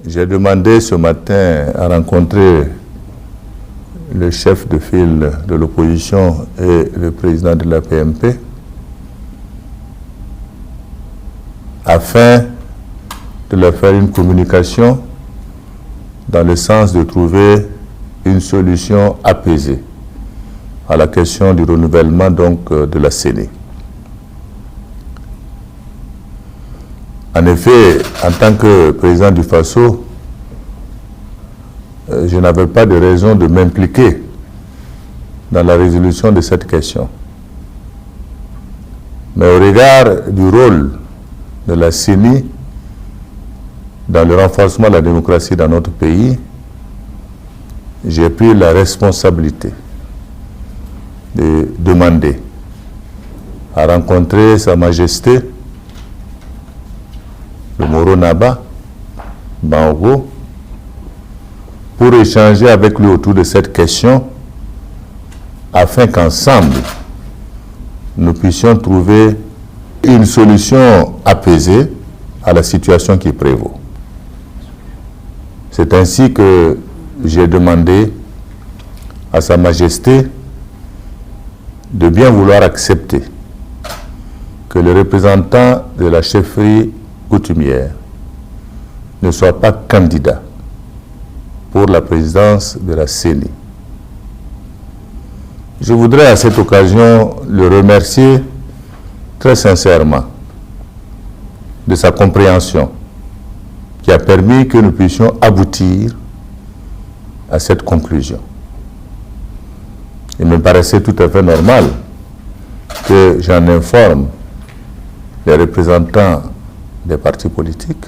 J'ai demandé ce matin à rencontrer le chef de file de l'opposition et le président de la PMP afin de leur faire une communication dans le sens de trouver une solution apaisée à la question du renouvellement donc de la CENI. En effet, en tant que président du FASO, je n'avais pas de raison de m'impliquer dans la résolution de cette question. Mais au regard du rôle de la CENI dans le renforcement de la démocratie dans notre pays, j'ai pris la responsabilité de demander à rencontrer Sa Majesté le Moro Naba Bango pour échanger avec lui autour de cette question afin qu'ensemble nous puissions trouver une solution apaisée à la situation qui prévaut. C'est ainsi que j'ai demandé à Sa Majesté de bien vouloir accepter que le représentant de la chefferie coutumière ne soit pas candidat pour la présidence de la CENI. Je voudrais à cette occasion le remercier très sincèrement de sa compréhension qui a permis que nous puissions aboutir à cette conclusion. Il me paraissait tout à fait normal que j'en informe les représentants des partis politiques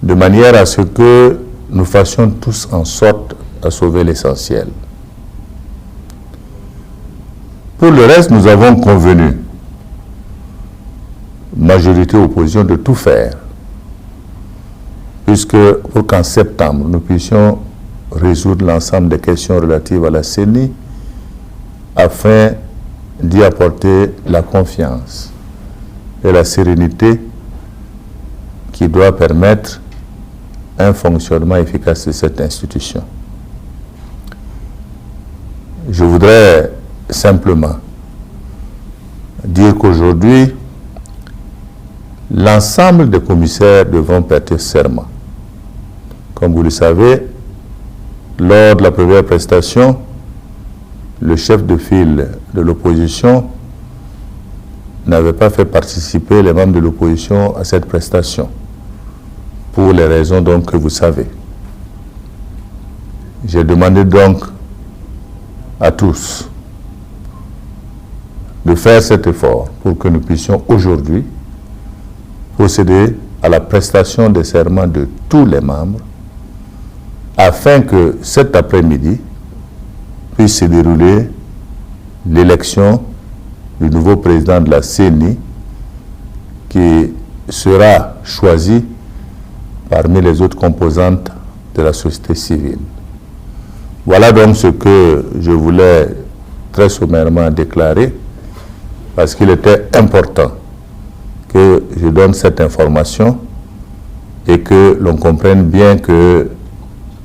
de manière à ce que nous fassions tous en sorte à sauver l'essentiel. Pour le reste, nous avons convenu, majorité opposition, de tout faire, puisque pour qu'en septembre, nous puissions résoudre l'ensemble des questions relatives à la CENI afin d'y apporter la confiance et la sérénité qui doit permettre un fonctionnement efficace de cette institution. Je voudrais simplement dire qu'aujourd'hui, l'ensemble des commissaires devront prêter serment. Comme vous le savez, lors de la première prestation, le chef de file de l'opposition n'avait pas fait participer les membres de l'opposition à cette prestation, pour les raisons donc que vous savez. J'ai demandé donc à tous de faire cet effort pour que nous puissions aujourd'hui procéder à la prestation des serments de tous les membres afin que cet après-midi puisse se dérouler l'élection du nouveau président de la CENI qui sera choisi parmi les autres composantes de la société civile. Voilà donc ce que je voulais très sommairement déclarer, parce qu'il était important que je donne cette information et que l'on comprenne bien que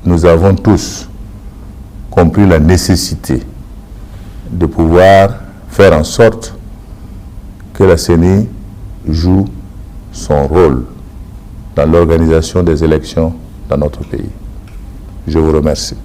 nous avons tous compris la nécessité de pouvoir faire en sorte que la CENI joue son rôle dans l'organisation des élections dans notre pays. Je vous remercie.